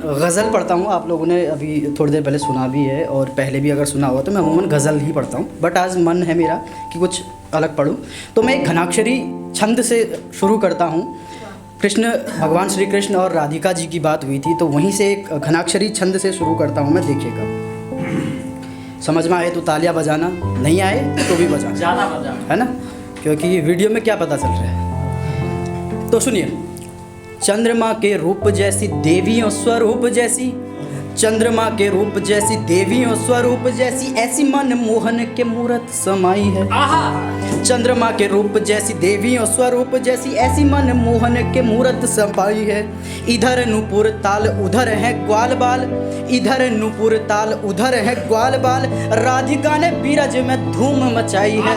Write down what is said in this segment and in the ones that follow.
गज़ल पढ़ता हूँ। आप लोगों ने अभी थोड़ी देर पहले सुना भी है और पहले भी अगर सुना हुआ तो मैं अमूमन गज़ल ही पढ़ता हूँ, बट आज मन है मेरा कि कुछ अलग पढ़ूँ। तो मैं एक घनाक्षरी छंद से शुरू करता हूँ। भगवान श्री कृष्ण और राधिका जी की बात हुई थी, तो वहीं से एक घनाक्षरी छंद से शुरू करता हूँ मैं। देखिएगा, समझ में आए तो तालियां बजाना, नहीं आए तो भी बजाना, है ना, क्योंकि वीडियो में क्या पता चल रहा है। तो सुनिए। चंद्रमा के रूप जैसी देवियों स्वरूप जैसी, चंद्रमा के रूप जैसी देवियों स्वरूप जैसी, ऐसी मन मोहन के मूरत समाई है। चंद्रमा के रूप जैसी देवियों स्वरूप जैसी, ऐसी मन मोहन के मूरत समाई है। इधर नूपुर ताल उधर है ग्वाल बाल, इधर नूपुर ताल उधर है ग्वाल बाल, राधिका ने बीरज में धूम मचाई है।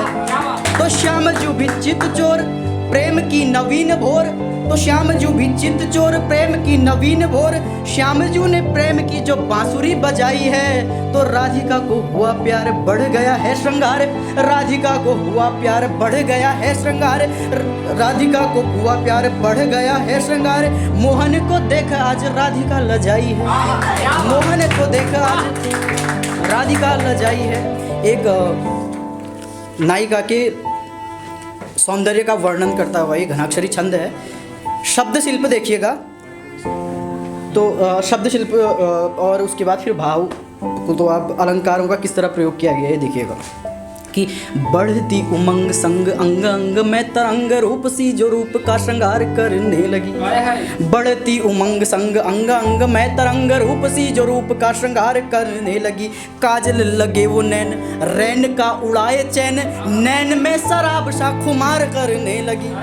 तो श्याम जू भी चित चोर प्रेम की नवीन भोर, तो श्याम जू भी चित चोर प्रेम की नवीन भोर, श्याम जू ने प्रेम की जो बांसुरी बजाई है। तो राधिका को हुआ प्यार बढ़ गया है श्रृंगार, राधिका को हुआ प्यार बढ़ गया है श्रृंगार, राधिका को हुआ प्यार बढ़ गया है श्रृंगार। मोहन को देख आज राधिका लजाई है, मोहन को देख आज राधिका लजाई है। एक नायिका के सौंदर्य का वर्णन करता हुआ ये घनाक्षरी छंद है। शब्द शिल्प देखिएगा, तो शब्द शिल्प और उसके बाद फिर भाव, तो आप अलंकारों का किस तरह प्रयोग किया गया है देखिएगा कि बढ़ती उमंग संग अंग अंग में तरंग, रूप सी जो रूप का श्रृंगार करने लगी। बढ़ती उमंग संग अंग अंग में तरंग, रूप सी जो रूप का श्रृंगार करने लगी। काजल लगे वो नैन रैन का उड़ाए चैन, नैन में शराब सा खुमार करने लगी।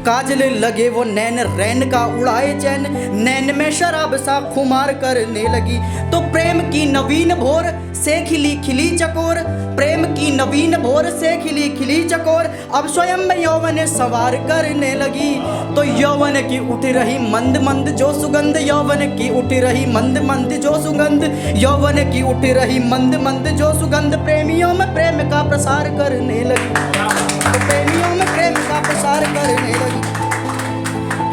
काजल लगे वो नैन रैन का उड़ाए चैन, नैन में शराब सा खुमार करने लगी। तो प्रेम की नवीन भोर से खिली खिली चकोर, प्रेम की नवीन भोर से खिली खिली चकोर, अब स्वयं में यौवन सवार करने लगी। तो यौवन की उठ रही मंद मंद जो सुगंध, यौवन की उठ रही मंद मंद जो सुगंध, यौवन की उठ रही मंद मंद जो सुगंध, प्रेमियों में प्रेम का प्रसार करने लगी। तो प्रेमियों में प्रेम का प्रसार करने लगी।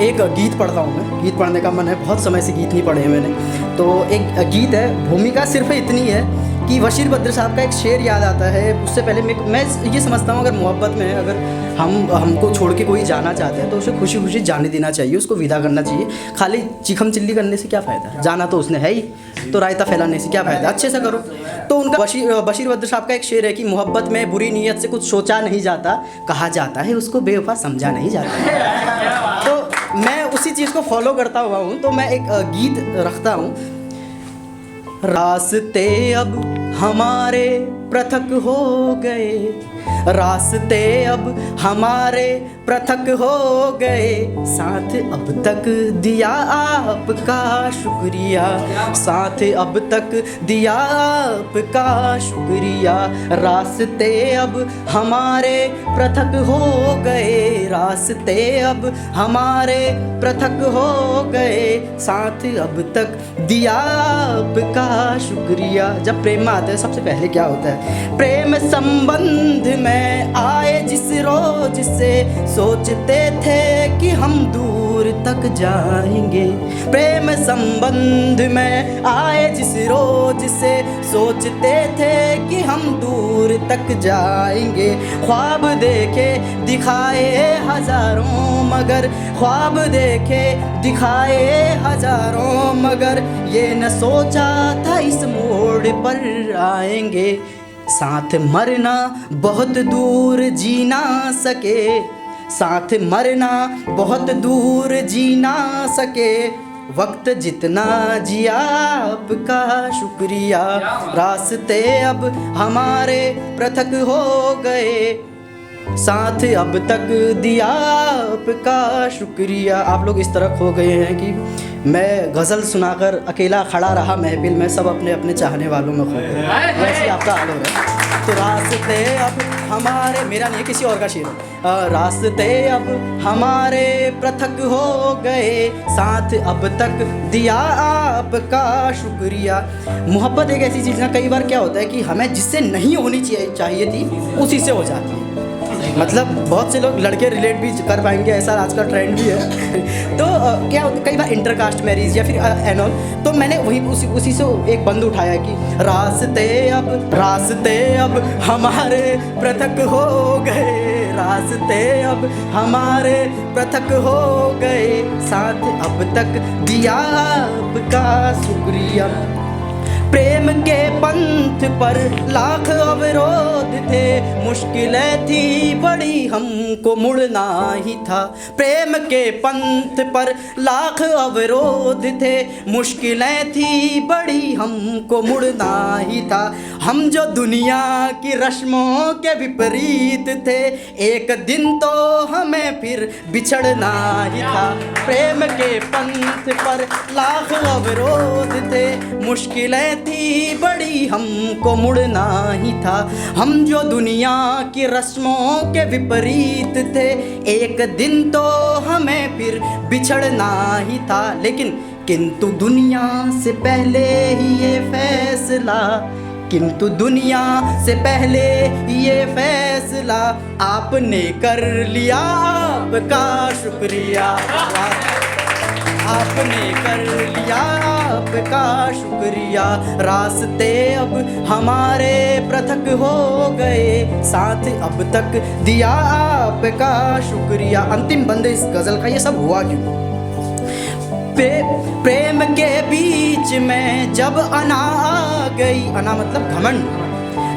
एक गीत पढ़ता हूँ मैं, गीत पढ़ने का मन है, बहुत समय से गीत नहीं पढ़े हैं मैंने। तो एक गीत है, भूमिका सिर्फ इतनी है कि बशीर बद्र साहब का एक शेर याद आता है। उससे पहले मैं ये समझता हूँ, अगर मोहब्बत में अगर हमको छोड़ के कोई जाना चाहते हैं तो उसे खुशी खुशी जाने देना चाहिए, उसको विदा करना चाहिए। खाली चिखम चिल्ली करने से क्या फ़ायदा, जाना तो उसने है ही, तो रायता फैलाने से क्या फ़ायदा, अच्छे से करो। तो उनका बशीर बद्र साहब का एक शेर है कि मोहब्बत में बुरी नीयत से कुछ सोचा नहीं जाता, कहा जाता है उसको बेवफा समझा नहीं जाता। तो मैं उसी चीज़ को फॉलो करता हुआ हूँ, तो मैं एक गीत रखता हूँ। रास्ते अब हमारे पृथक हो गए, रास्ते अब हमारे पृथक हो गए, साथ अब तक दिया आपका शुक्रिया, साथ अब तक दिया आपका शुक्रिया। रास्ते अब हमारे पृथक हो गए, रास्ते अब हमारे पृथक हो गए, साथ अब तक दिया आपका शुक्रिया। जब प्रेम में आते हैं सबसे पहले क्या होता है, प्रेम संबंध में आए जिस रोज से सोचते थे कि हम दूर तक जाएंगे, प्रेम संबंध में आए जिस रोज से सोचते थे कि हम दूर तक जाएंगे। ख्वाब देखे दिखाए हजारों मगर, ख्वाब देखे दिखाए हजारों मगर, ये न सोचा था इस मोड़ पर आएंगे। साथ मरना बहुत दूर जी ना सके, साथ मरना बहुत दूर जी ना सके, वक्त जितना जिया आपका शुक्रिया। रास्ते अब हमारे पृथक हो गए, साथ अब तक दिया आपका शुक्रिया। आप लोग इस तरह खो गए हैं कि मैं गज़ल सुनाकर अकेला खड़ा रहा महफिल में, सब अपने अपने चाहने वालों में खो गए, वैसे आपका हाल हो रहा है। तो रास्ते अब हमारे, मेरा नहीं किसी और का शेर है, रास्ते अब हमारे पृथक हो गए, साथ अब तक दिया आपका शुक्रिया। मोहब्बत एक ऐसी चीज़ ना, कई बार क्या होता है कि हमें जिससे नहीं होनी चाहिए थी उसी से हो जाती है। मतलब बहुत से लोग लड़के रिलेट भी कर पाएंगे, ऐसा आज का ट्रेंड भी है। तो क्या होता है कई बार इंटरकास्ट मैरिज या फिर एनऑल, तो मैंने वही उसी से एक बंद उठाया कि रास्ते अब हमारे पृथक हो गए, रास्ते अब हमारे पृथक हो गए, साथ अब तक दिया आपका शुक्रिया। प्रेम के पंथ पर लाख अवरोध थे, मुश्किलें थी बड़ी हमको मुड़ना ही था। प्रेम के पंथ पर लाख अवरोध थे, मुश्किलें थी बड़ी हमको मुड़ना ही था। हम जो दुनिया की रस्मों के विपरीत थे, एक दिन तो हमें फिर बिछड़ना ही था। प्रेम के पंथ पर लाख अवरोध थे, मुश्किलें थी बड़ी हमको मुड़ना ही था। हम जो दुनिया की रस्मों के विपरीत थे, एक दिन तो हमें फिर बिछड़ना ही था। लेकिन किंतु दुनिया से पहले ही ये फैसला, किंतु दुनिया से पहले ये फैसला आपने कर लिया, आपका शुक्रिया। आपने कर लिया, आपका शुक्रिया। रास्ते अब हमारे पृथक हो गए, साथ अब तक दिया आपका शुक्रिया। अंतिम बंद इस गज़ल का, ये सब हुआ क्यों? प्रेम के बीच में जब अना आ गई, अना मतलब घमंड।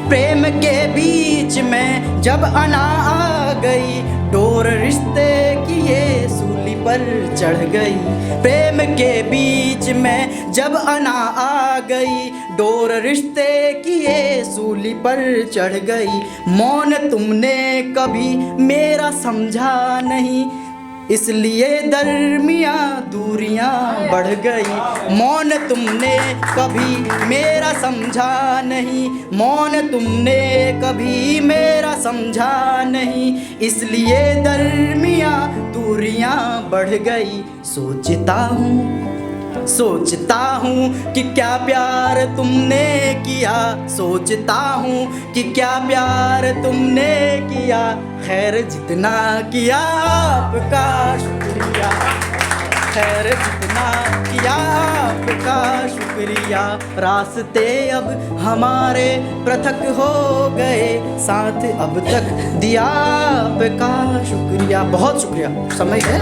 प्रेम के बीच में जब अना आ गई, डोर रिश्ते की ये सूली पर चढ़ गई। प्रेम के बीच में जब अना आ गई, डोर रिश्ते की ये सूली पर चढ़ गई। मौन तुमने कभी मेरा समझा नहीं, इसलिए दरमियाँ दूरियाँ बढ़ गई। मौन तुमने कभी मेरा समझा नहीं, मौन तुमने कभी मेरा समझा नहीं, इसलिए दरमियाँ दूरियाँ बढ़ गई। सोचता हूँ कि क्या प्यार तुमने किया, सोचता हूँ कि क्या प्यार तुमने किया। खैर जितना किया आपका शुक्रिया, खैर जितना किया आपका शुक्रिया। रास्ते अब हमारे पृथक हो गए, साथ अब तक दिया आपका शुक्रिया। बहुत शुक्रिया। समय है।